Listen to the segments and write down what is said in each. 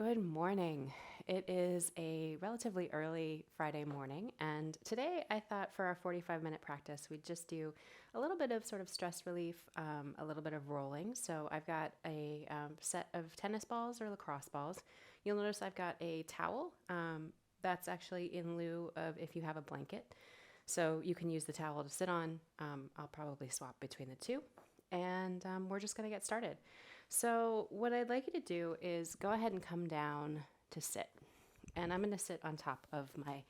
Good morning. It is a relatively early Friday morning, and today I thought for our 45-minute practice, we'd just do a little bit of sort of stress relief, a little bit of rolling. So I've got a set of tennis balls or lacrosse balls. You'll notice I've got a towel. That's actually in lieu of if you have a blanket. So you can use the towel to sit on. I'll probably swap between the two, and we're just going to get started. So what I'd like you to do is go ahead and come down to sit. And I'm going to sit on top of my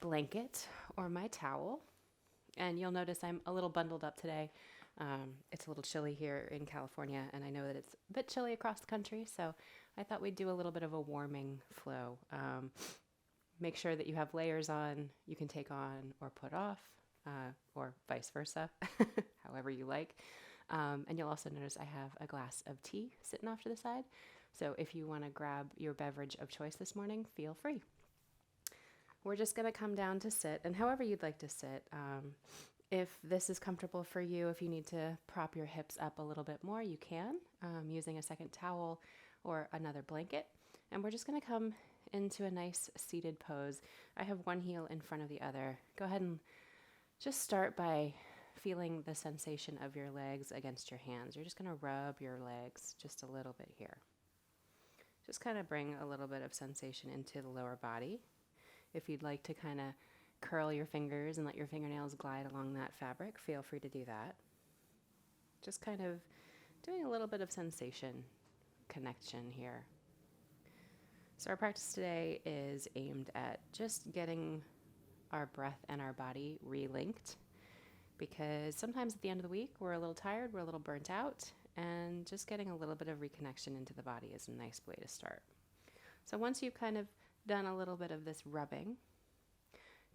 blanket or my towel. And you'll notice I'm a little bundled up today. It's a little chilly here in California, and I know that it's a bit chilly across the country, so I thought we'd do a little bit of a warming flow. Make sure that you have layers on, you can take on or put off, or vice versa, however you like. And you'll also notice I have a glass of tea sitting off to the side. So if you want to grab your beverage of choice this morning, feel free. We're just going to come down to sit, and however you'd like to sit. If this is comfortable for you, if you need to prop your hips up a little bit more, you can, using a second towel or another blanket. And we're just going to come into a nice seated pose. I have one heel in front of the other. Go ahead and just start by feeling the sensation of your legs against your hands. You're just going to rub your legs just a little bit here. Just kind of bring a little bit of sensation into the lower body. If you'd like to kind of curl your fingers and let your fingernails glide along that fabric, feel free to do that. Just kind of doing a little bit of sensation connection here. So our practice today is aimed at just getting our breath and our body relinked, because sometimes at the end of the week we're a little tired, we're a little burnt out, and just getting a little bit of reconnection into the body is a nice way to start. So once you've kind of done a little bit of this rubbing,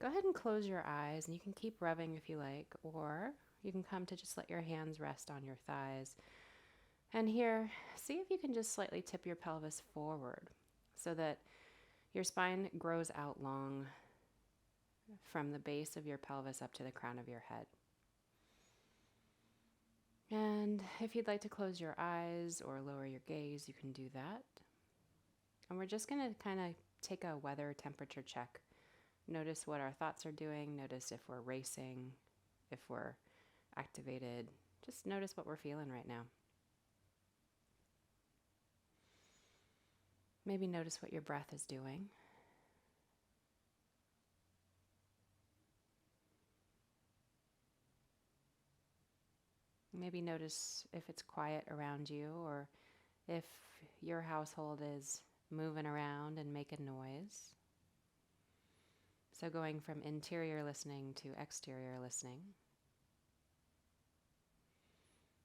go ahead and close your eyes, and you can keep rubbing if you like, or you can come to just let your hands rest on your thighs. And here, see if you can just slightly tip your pelvis forward so that your spine grows out long from the base of your pelvis up to the crown of your head. And if you'd like to close your eyes or lower your gaze, you can do that. And we're just going to kind of take a weather temperature check. Notice what our thoughts are doing. Notice if we're racing, if we're activated. Just notice what we're feeling right now. Maybe notice what your breath is doing. Maybe notice if it's quiet around you, or if your household is moving around and making noise. So going from interior listening to exterior listening.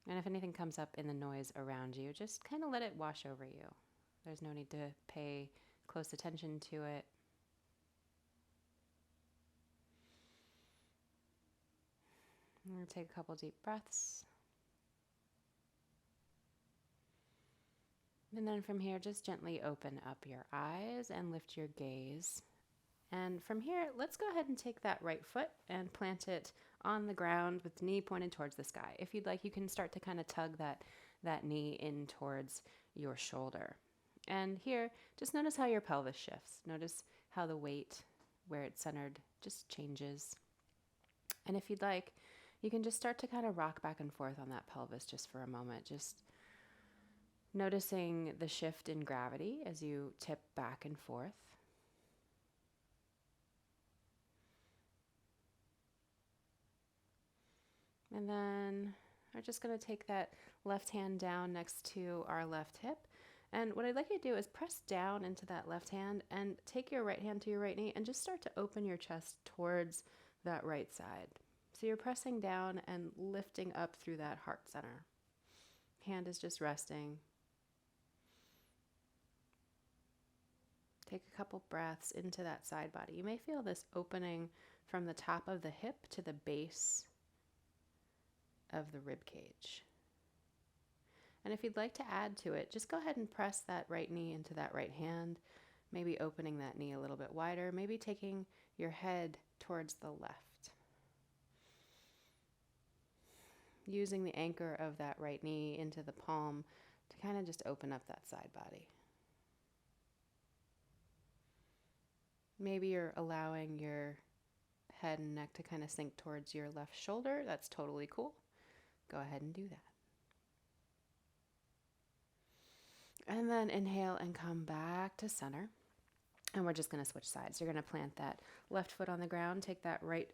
And if anything comes up in the noise around you, just kind of let it wash over you. There's no need to pay close attention to it. I'm going to take a couple deep breaths. And then from here, just gently open up your eyes and lift your gaze. And from here, let's go ahead and take that right foot and plant it on the ground with the knee pointed towards the sky. If you'd like, you can start to kind of tug that knee in towards your shoulder. And here, just notice how your pelvis shifts. Notice how the weight, where it's centered, just changes. And if you'd like, you can just start to kind of rock back and forth on that pelvis just for a moment, just noticing the shift in gravity as you tip back and forth. And then we're just going to take that left hand down next to our left hip. And what I'd like you to do is press down into that left hand and take your right hand to your right knee and just start to open your chest towards that right side. So you're pressing down and lifting up through that heart center. Hand is just resting. Take a couple breaths into that side body. You may feel this opening from the top of the hip to the base of the rib cage. And if you'd like to add to it, just go ahead and press that right knee into that right hand, maybe opening that knee a little bit wider, maybe taking your head towards the left. Using the anchor of that right knee into the palm to kind of just open up that side body. Maybe you're allowing your head and neck to kind of sink towards your left shoulder. That's totally cool. Go ahead and do that. And then inhale and come back to center. And we're just going to switch sides. You're going to plant that left foot on the ground, take that right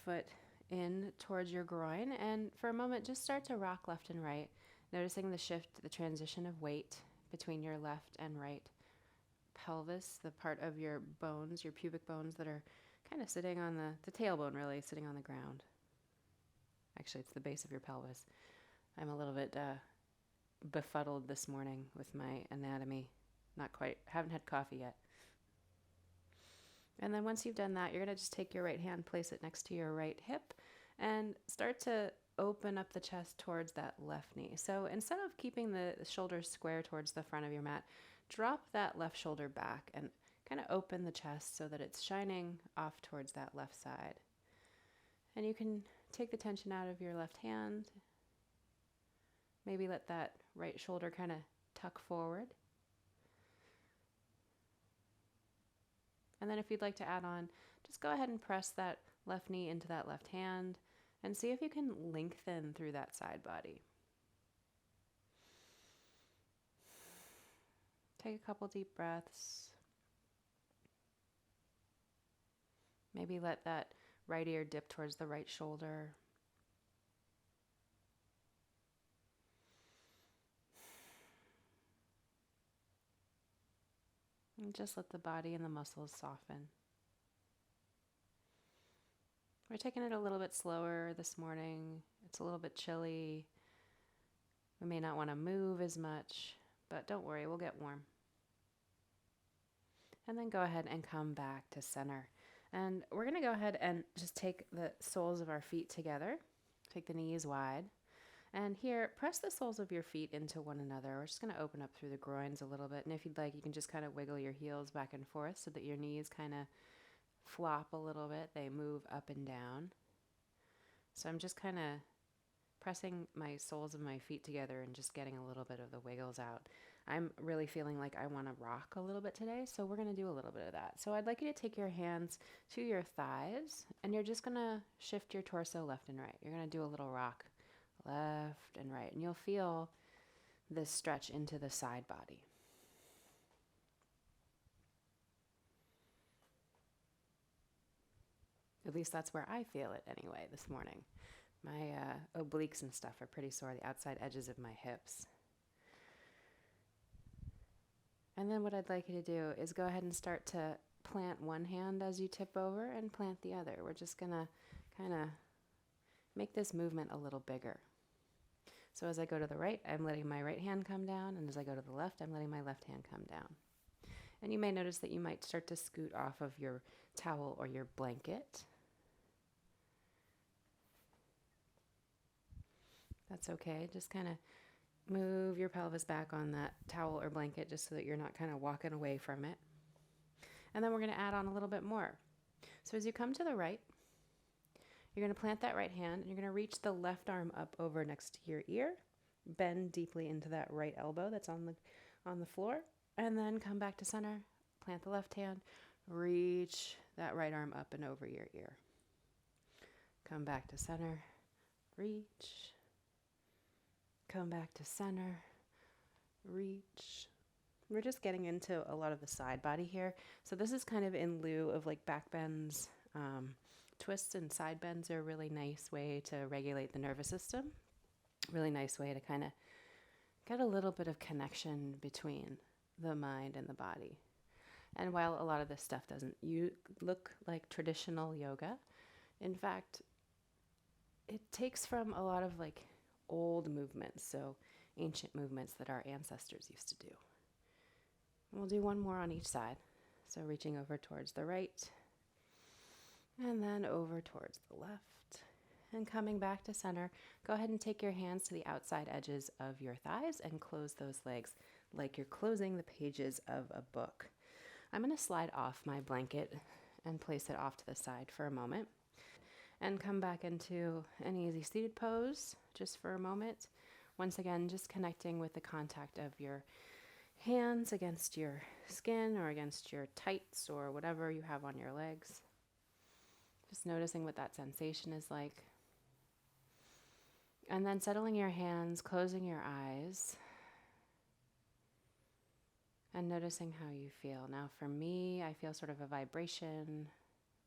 foot in towards your groin, and for a moment just start to rock left and right, noticing the shift, the transition of weight between your left and right pelvis, the part of your bones, your pubic bones that are kind of sitting on the tailbone, really sitting on the ground. Actually, it's the base of your pelvis. I'm a little bit befuddled this morning with my anatomy. Not quite, haven't had coffee yet. And then once you've done that, you're going to just take your right hand, place it next to your right hip, and start to open up the chest towards that left knee. So instead of keeping the shoulders square towards the front of your mat, drop that left shoulder back and kind of open the chest so that it's shining off towards that left side. And you can take the tension out of your left hand. Maybe let that right shoulder kind of tuck forward. And then if you'd like to add on, just go ahead and press that left knee into that left hand and see if you can lengthen through that side body. Take a couple deep breaths. Maybe let that right ear dip towards the right shoulder. And just let the body and the muscles soften. We're taking it a little bit slower this morning. It's a little bit chilly. We may not want to move as much, but don't worry, we'll get warm. And then go ahead and come back to center. And we're going to go ahead and just take the soles of our feet together. Take the knees wide. And here, press the soles of your feet into one another. We're just going to open up through the groins a little bit. And if you'd like, you can just kind of wiggle your heels back and forth so that your knees kind of flop a little bit. They move up and down. So I'm just kind of pressing my soles of my feet together and just getting a little bit of the wiggles out. I'm really feeling like I want to rock a little bit today, so we're going to do a little bit of that. So I'd like you to take your hands to your thighs, and you're just going to shift your torso left and right. You're going to do a little rock left and right, and you'll feel this stretch into the side body. At least that's where I feel it anyway this morning. My obliques and stuff are pretty sore, the outside edges of my hips. And then what I'd like you to do is go ahead and start to plant one hand as you tip over and plant the other. We're just going to kind of make this movement a little bigger. So as I go to the right, I'm letting my right hand come down, and as I go to the left, I'm letting my left hand come down. And you may notice that you might start to scoot off of your towel or your blanket. That's okay. Just kind of move your pelvis back on that towel or blanket just so that you're not kind of walking away from it. And then we're going to add on a little bit more. So as you come to the right, you're going to plant that right hand, and you're going to reach the left arm up over next to your ear, bend deeply into that right elbow that's on the floor, and then come back to center, plant the left hand, reach that right arm up and over your ear. Come back to center, reach, come back to center, reach. We're just getting into a lot of the side body here. So this is kind of in lieu of like back bends. Twists and side bends are a really nice way to regulate the nervous system. Really nice way to kind of get a little bit of connection between the mind and the body. And while a lot of this stuff doesn't look like traditional yoga, in fact, it takes from a lot of like old movements, so ancient movements that our ancestors used to do. And we'll do one more on each side. So reaching over towards the right, and then over towards the left, and coming back to center. Go ahead and take your hands to the outside edges of your thighs and close those legs like you're closing the pages of a book. I'm going to slide off my blanket and place it off to the side for a moment, and come back into an easy seated pose just for a moment. Once again, just connecting with the contact of your hands against your skin or against your tights or whatever you have on your legs. Just noticing what that sensation is like. And then settling your hands, closing your eyes, and noticing how you feel. Now for me, I feel sort of a vibration,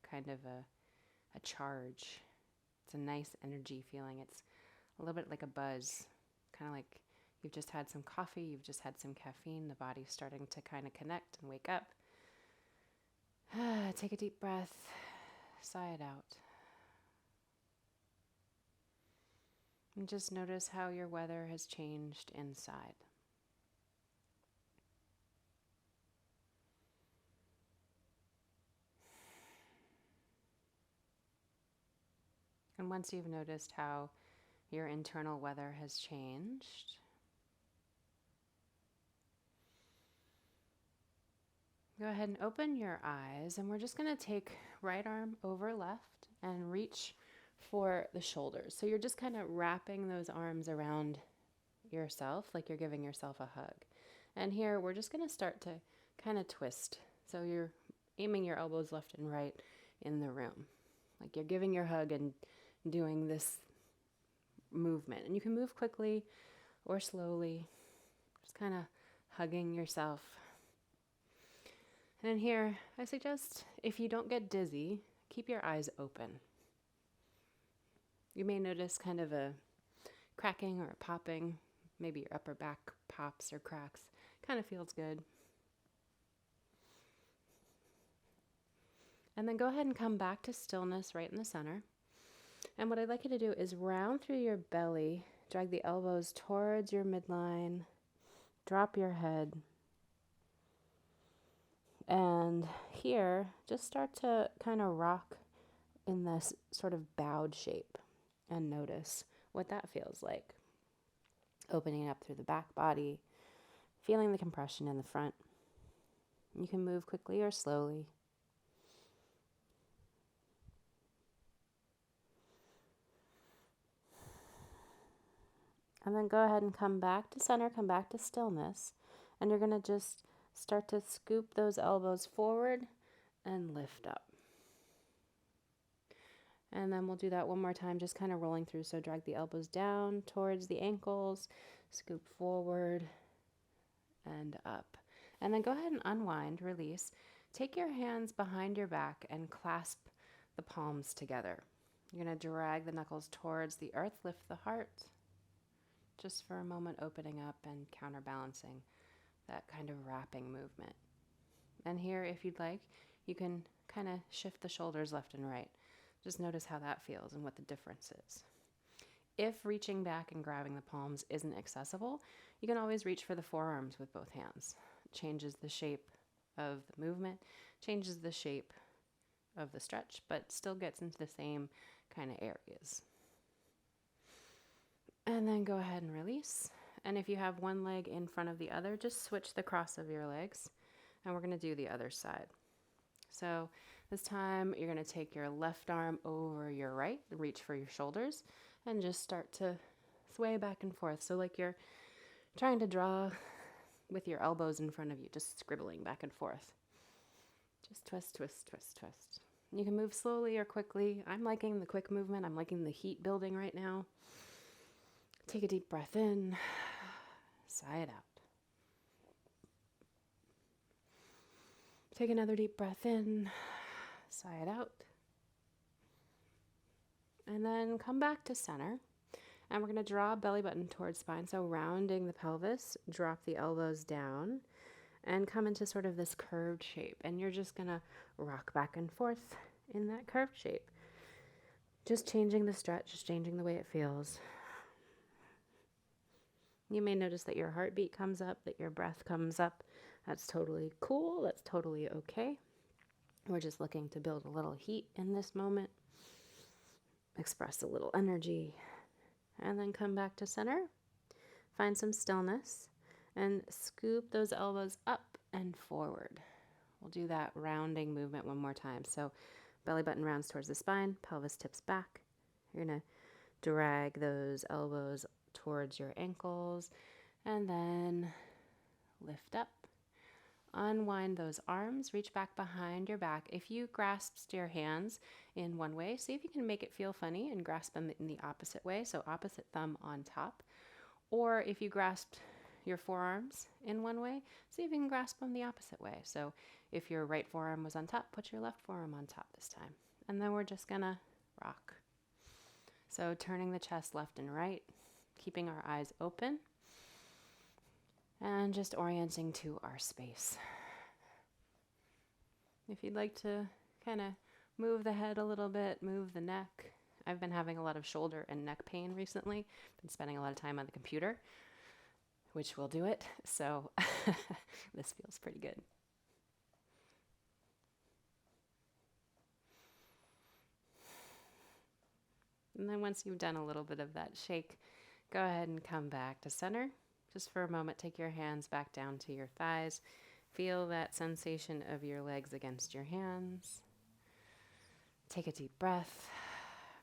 kind of a charge. It's a nice energy feeling. It's a little bit like a buzz, kind of like you've just had some coffee, you've just had some caffeine, the body's starting to kind of connect and wake up. Take a deep breath, sigh it out. And just notice how your weather has changed inside. And once you've noticed how your internal weather has changed, go ahead and open your eyes, and we're just going to take right arm over left and reach for the shoulders. So you're just kind of wrapping those arms around yourself like you're giving yourself a hug. And here we're just going to start to kind of twist. So you're aiming your elbows left and right in the room. Like you're giving your hug and doing this movement. And you can move quickly or slowly, just kind of hugging yourself. And in here, I suggest if you don't get dizzy, keep your eyes open. You may notice kind of a cracking or a popping. Maybe your upper back pops or cracks. Kind of feels good. And then go ahead and come back to stillness right in the center. And what I'd like you to do is round through your belly, drag the elbows towards your midline, drop your head. And here, just start to kind of rock in this sort of bowed shape and notice what that feels like. Opening up through the back body, feeling the compression in the front. You can move quickly or slowly. And then go ahead and come back to center, come back to stillness. And you're going to just start to scoop those elbows forward and lift up. And then we'll do that one more time, just kind of rolling through. So drag the elbows down towards the ankles, scoop forward and up. And then go ahead and unwind, release. Take your hands behind your back and clasp the palms together. You're going to drag the knuckles towards the earth, lift the heart. Just for a moment, opening up and counterbalancing that kind of wrapping movement. And here, if you'd like, you can kind of shift the shoulders left and right. Just notice how that feels and what the difference is. If reaching back and grabbing the palms isn't accessible, you can always reach for the forearms with both hands. It changes the shape of the movement, changes the shape of the stretch, but still gets into the same kind of areas. And then go ahead and release. And if you have one leg in front of the other, just switch the cross of your legs. And we're going to do the other side. So this time you're going to take your left arm over your right, reach for your shoulders, and just start to sway back and forth. So like you're trying to draw with your elbows in front of you, just scribbling back and forth. Just twist, twist, twist, twist. You can move slowly or quickly. I'm liking the quick movement. I'm liking the heat building right now. Take a deep breath in, sigh it out. Take another deep breath in, sigh it out. And then come back to center. And we're going to draw belly button towards spine. So rounding the pelvis, drop the elbows down, and come into sort of this curved shape. And you're just going to rock back and forth in that curved shape. Just changing the stretch, just changing the way it feels. You may notice that your heartbeat comes up, that your breath comes up. That's totally cool. That's totally okay. We're just looking to build a little heat in this moment, express a little energy, and then come back to center. Find some stillness and scoop those elbows up and forward. We'll do that rounding movement one more time. So belly button rounds towards the spine, pelvis tips back. You're going to drag those elbows towards your ankles and then lift up. Unwind those arms, reach back behind your back. If you grasped your hands in one way, see if you can make it feel funny and grasp them in the opposite way, so opposite thumb on top. Or if you grasped your forearms in one way, see if you can grasp them the opposite way. So if your right forearm was on top, put your left forearm on top this time. And then we're just gonna rock. So turning the chest left and right, keeping our eyes open, and just orienting to our space. If you'd like to kind of move the head a little bit, move the neck. I've been having a lot of shoulder and neck pain recently. Been spending a lot of time on the computer, which will do it. So this feels pretty good. And then once you've done a little bit of that shake, go ahead and come back to center. Just for a moment, take your hands back down to your thighs. Feel that sensation of your legs against your hands. Take a deep breath.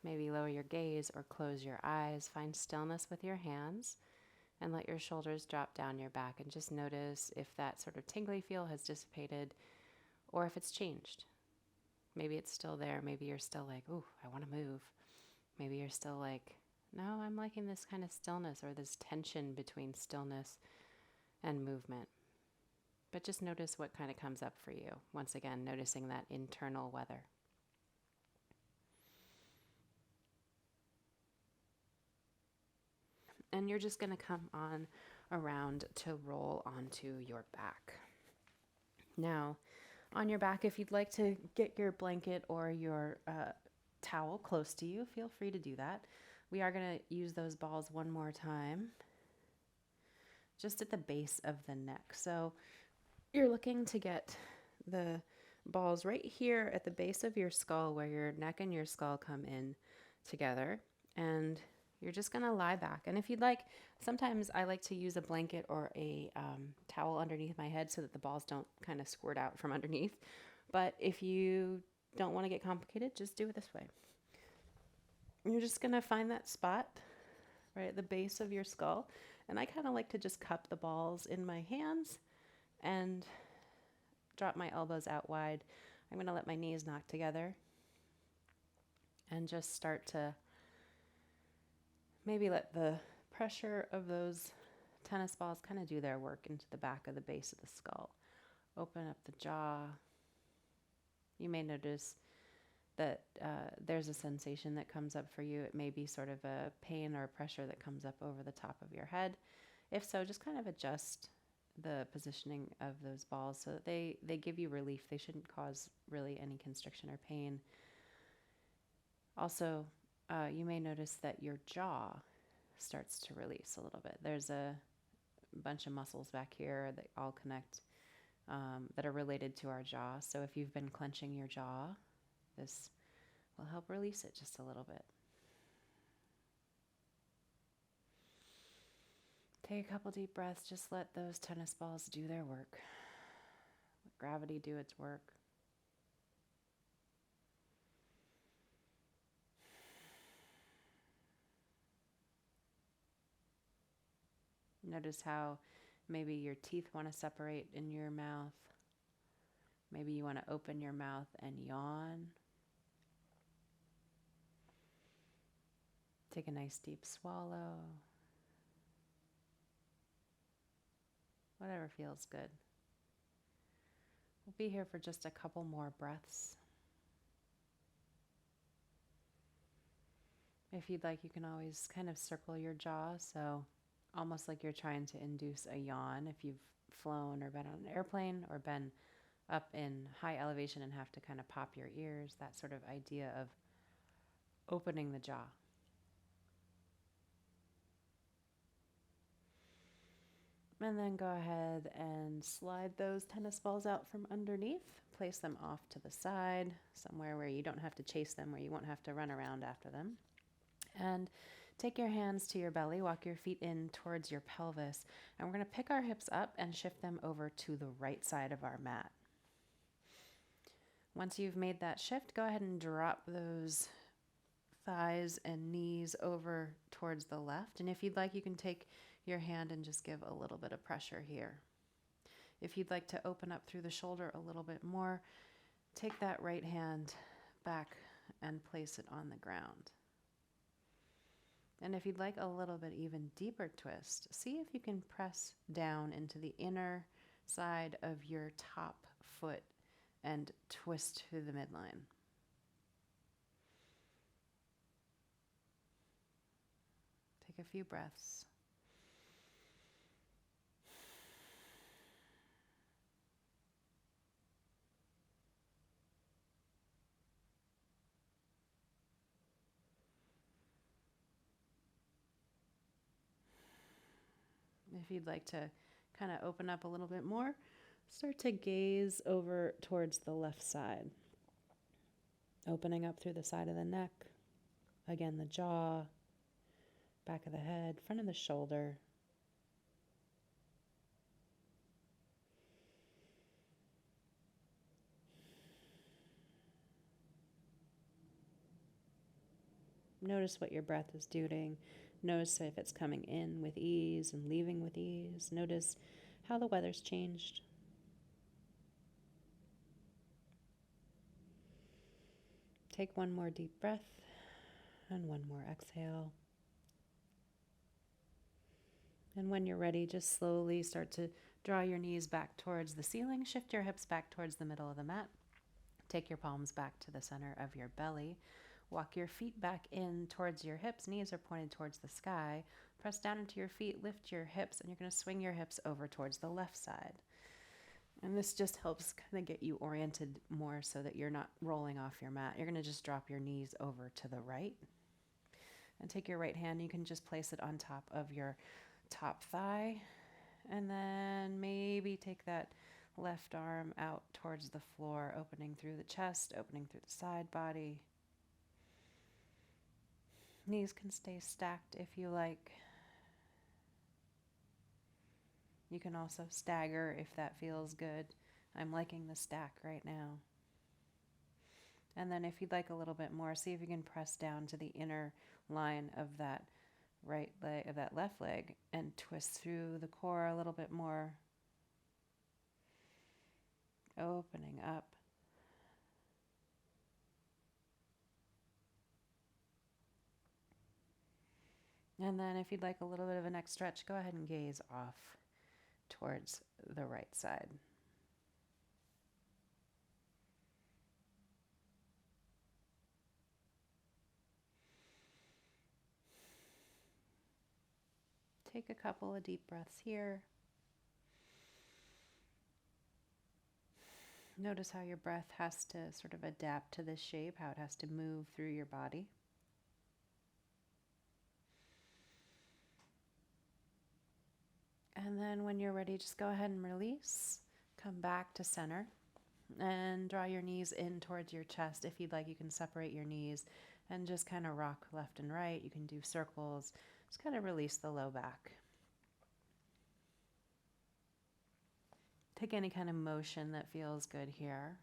Maybe lower your gaze or close your eyes. Find stillness with your hands and let your shoulders drop down your back, and just notice if that sort of tingly feel has dissipated or if it's changed. Maybe it's still there. Maybe you're still like, ooh, I want to move. Maybe you're still like, no, I'm liking this kind of stillness or this tension between stillness and movement. But just notice what kind of comes up for you. Once again, noticing that internal weather. And you're just going to come on around to roll onto your back. Now, on your back, if you'd like to get your blanket or your towel close to you, feel free to do that. We are going to use those balls one more time, just at the base of the neck. So you're looking to get the balls right here at the base of your skull, where your neck and your skull come in together, and you're just going to lie back. And if you'd like, sometimes I like to use a blanket or a towel underneath my head so that the balls don't kind of squirt out from underneath. But if you don't want to get complicated, just do it this way. You're just going to find that spot right at the base of your skull. And I kind of like to just cup the balls in my hands and drop my elbows out wide. I'm going to let my knees knock together and just start to maybe let the pressure of those tennis balls kind of do their work into the back of the base of the skull. Open up the jaw. You may notice that there's a sensation that comes up for you. It may be sort of a pain or pressure that comes up over the top of your head. If so, just kind of adjust the positioning of those balls so that they give you relief. They shouldn't cause really any constriction or pain. Also, you may notice that your jaw starts to release a little bit. There's a bunch of muscles back here that all connect that are related to our jaw. So if you've been clenching your jaw, this will help release it just a little bit. Take a couple deep breaths. Just let those tennis balls do their work. Let gravity do its work. Notice how maybe your teeth want to separate in your mouth. Maybe you want to open your mouth and yawn. Take a nice deep swallow. Whatever feels good. We'll be here for just a couple more breaths. If you'd like, you can always kind of circle your jaw, so almost like you're trying to induce a yawn if you've flown or been on an airplane or been up in high elevation and have to kind of pop your ears, that sort of idea of opening the jaw. And then go ahead and slide those tennis balls out from underneath. Place them off to the side, somewhere where you don't have to chase them, where you won't have to run around after them. And take your hands to your belly, walk your feet in towards your pelvis, and we're going to pick our hips up and shift them over to the right side of our mat. Once you've made that shift, go ahead and drop those thighs and knees over towards the left. And if you'd like, you can take your hand and just give a little bit of pressure here. If you'd like to open up through the shoulder a little bit more, take that right hand back and place it on the ground. And if you'd like a little bit even deeper twist, see if you can press down into the inner side of your top foot and twist through the midline. Take a few breaths. If you'd like to kind of open up a little bit more, start to gaze over towards the left side. Opening up through the side of the neck, again the jaw, back of the head, front of the shoulder. Notice what your breath is doing. Notice if it's coming in with ease and leaving with ease. Notice how the weather's changed. Take one more deep breath and one more exhale. And when you're ready, just slowly start to draw your knees back towards the ceiling. Shift your hips back towards the middle of the mat. Take your palms back to the center of your belly. Walk your feet back in towards your hips. Knees are pointed towards the sky. Press down into your feet, lift your hips, and you're going to swing your hips over towards the left side. And this just helps kind of get you oriented more so that you're not rolling off your mat. You're going to just drop your knees over to the right. And take your right hand, you can just place it on top of your top thigh. And then maybe take that left arm out towards the floor, opening through the chest, opening through the side body. Knees can stay stacked if you like. You can also stagger if that feels good. I'm liking the stack right now. And then if you'd like a little bit more, see if you can press down to the inner line of that right leg, of that left leg, and twist through the core a little bit more. Opening up. And then if you'd like a little bit of a neck stretch, go ahead and gaze off towards the right side. Take a couple of deep breaths here. Notice how your breath has to sort of adapt to this shape, how it has to move through your body. And then when you're ready, just go ahead and release. Come back to center and draw your knees in towards your chest. If you'd like, you can separate your knees and just kind of rock left and right. You can do circles. Just kind of release the low back. Take any kind of motion that feels good here.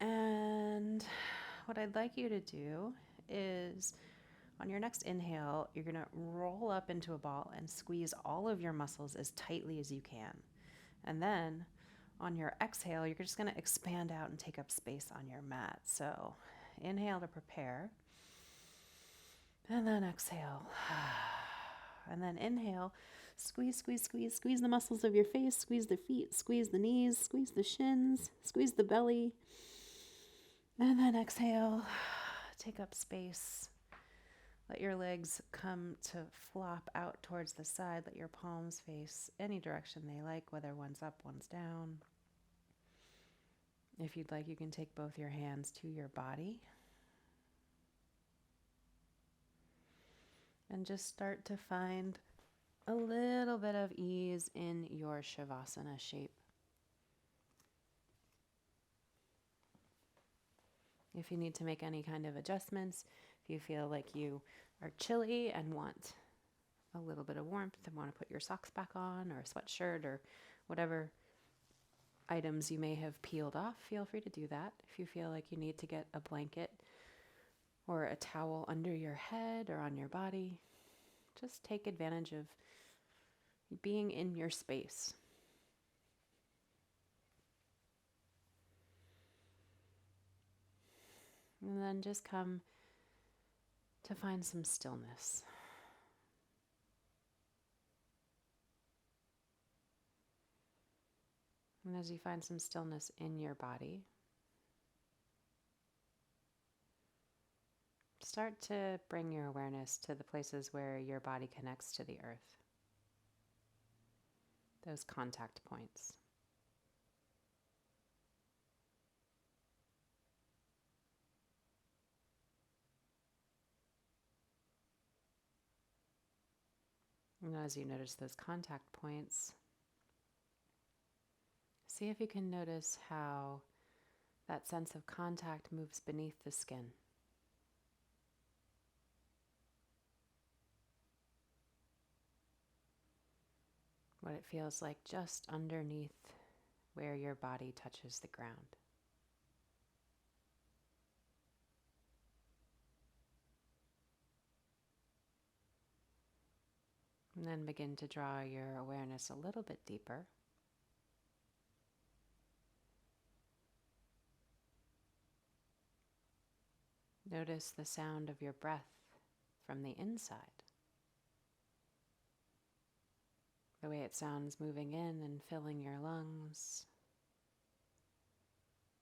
And what I'd like you to do is, on your next inhale, you're going to roll up into a ball and squeeze all of your muscles as tightly as you can. And then on your exhale, you're just going to expand out and take up space on your mat. So inhale to prepare. And then exhale. And then inhale. Squeeze, squeeze, squeeze. Squeeze the muscles of your face. Squeeze the feet. Squeeze the knees. Squeeze the shins. Squeeze the belly. And then exhale. Take up space. Let your legs come to flop out towards the side. Let your palms face any direction they like, whether one's up, one's down. If you'd like, you can take both your hands to your body. And just start to find a little bit of ease in your Shavasana shape. If you need to make any kind of adjustments, if you feel like you are chilly and want a little bit of warmth and want to put your socks back on or a sweatshirt or whatever items you may have peeled off, feel free to do that. If you feel like you need to get a blanket or a towel under your head or on your body, just take advantage of being in your space. And then just come to find some stillness. And as you find some stillness in your body, start to bring your awareness to the places where your body connects to the earth, those contact points. And as you notice those contact points, see if you can notice how that sense of contact moves beneath the skin. What it feels like just underneath where your body touches the ground. And then begin to draw your awareness a little bit deeper. Notice the sound of your breath from the inside. The way it sounds moving in and filling your lungs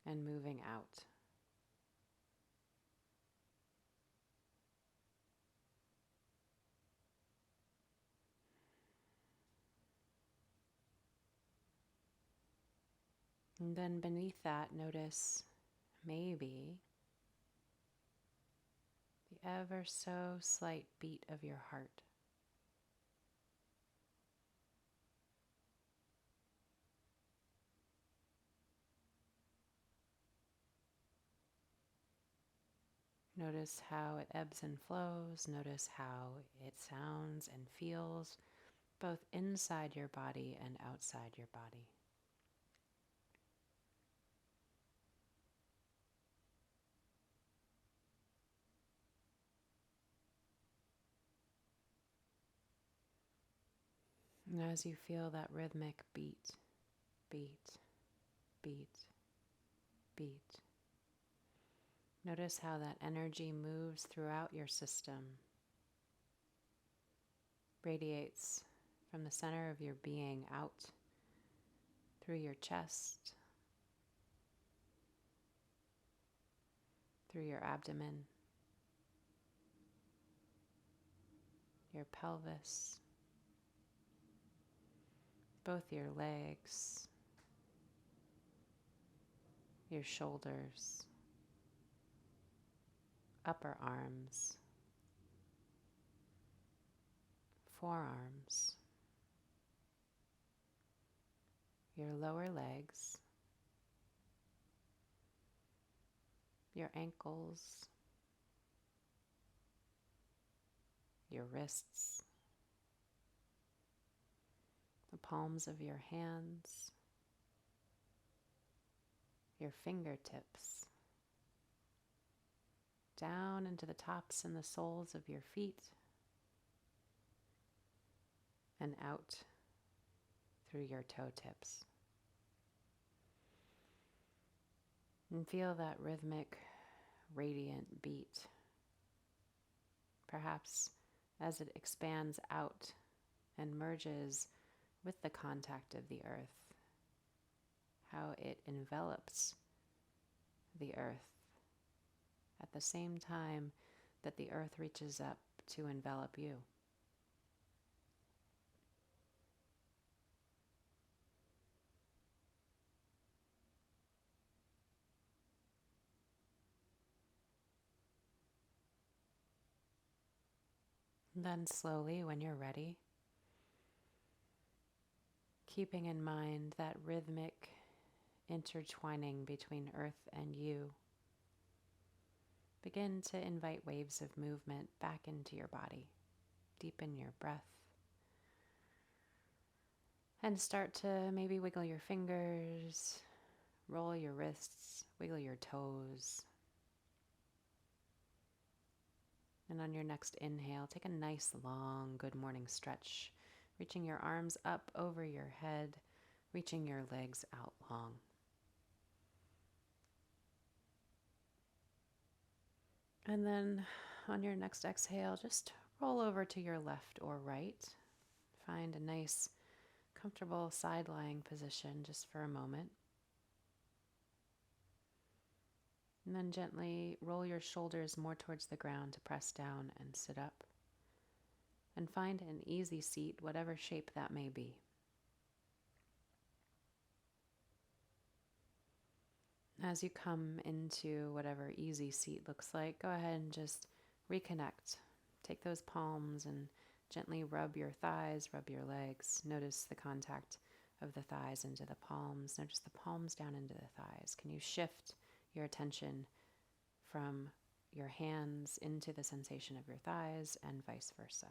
and moving out. And then beneath that, notice maybe the ever so slight beat of your heart. Notice how it ebbs and flows. Notice how it sounds and feels both inside your body and outside your body. And as you feel that rhythmic beat, beat, beat, beat, notice how that energy moves throughout your system, radiates from the center of your being out through your chest, through your abdomen, your pelvis, both your legs, your shoulders, upper arms, forearms, your lower legs, your ankles, your wrists, the palms of your hands, your fingertips, down into the tops and the soles of your feet, and out through your toe tips. And feel that rhythmic, radiant beat, perhaps as it expands out and merges with the contact of the earth, how it envelops the earth at the same time that the earth reaches up to envelop you. Then slowly, when you're ready, keeping in mind that rhythmic intertwining between earth and you, begin to invite waves of movement back into your body. Deepen your breath. And start to maybe wiggle your fingers, roll your wrists, wiggle your toes. And on your next inhale, take a nice long good morning stretch reaching your arms up over your head, reaching your legs out long. And then on your next exhale, just roll over to your left or right. Find a nice, comfortable side lying position just for a moment. And then gently roll your shoulders more towards the ground to press down and sit up. And find an easy seat, whatever shape that may be. As you come into whatever easy seat looks like, go ahead and just reconnect. Take those palms and gently rub your thighs, rub your legs. Notice the contact of the thighs into the palms. Notice the palms down into the thighs. Can you shift your attention from your hands into the sensation of your thighs and vice versa?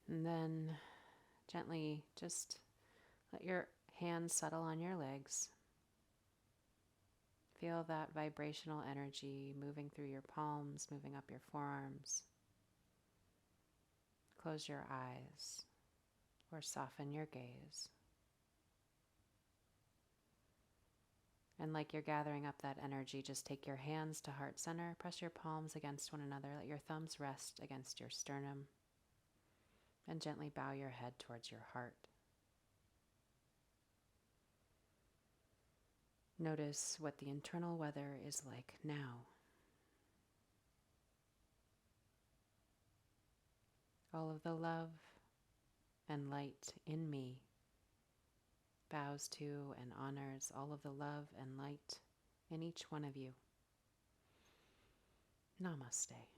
And then gently just let your hands settle on your legs. Feel that vibrational energy moving through your palms, moving up your forearms. Close your eyes or soften your gaze. And like you're gathering up that energy, just take your hands to heart center, press your palms against one another, let your thumbs rest against your sternum, and gently bow your head towards your heart. Notice what the internal weather is like now. All of the love and light in me bows to and honors all of the love and light in each one of you. Namaste.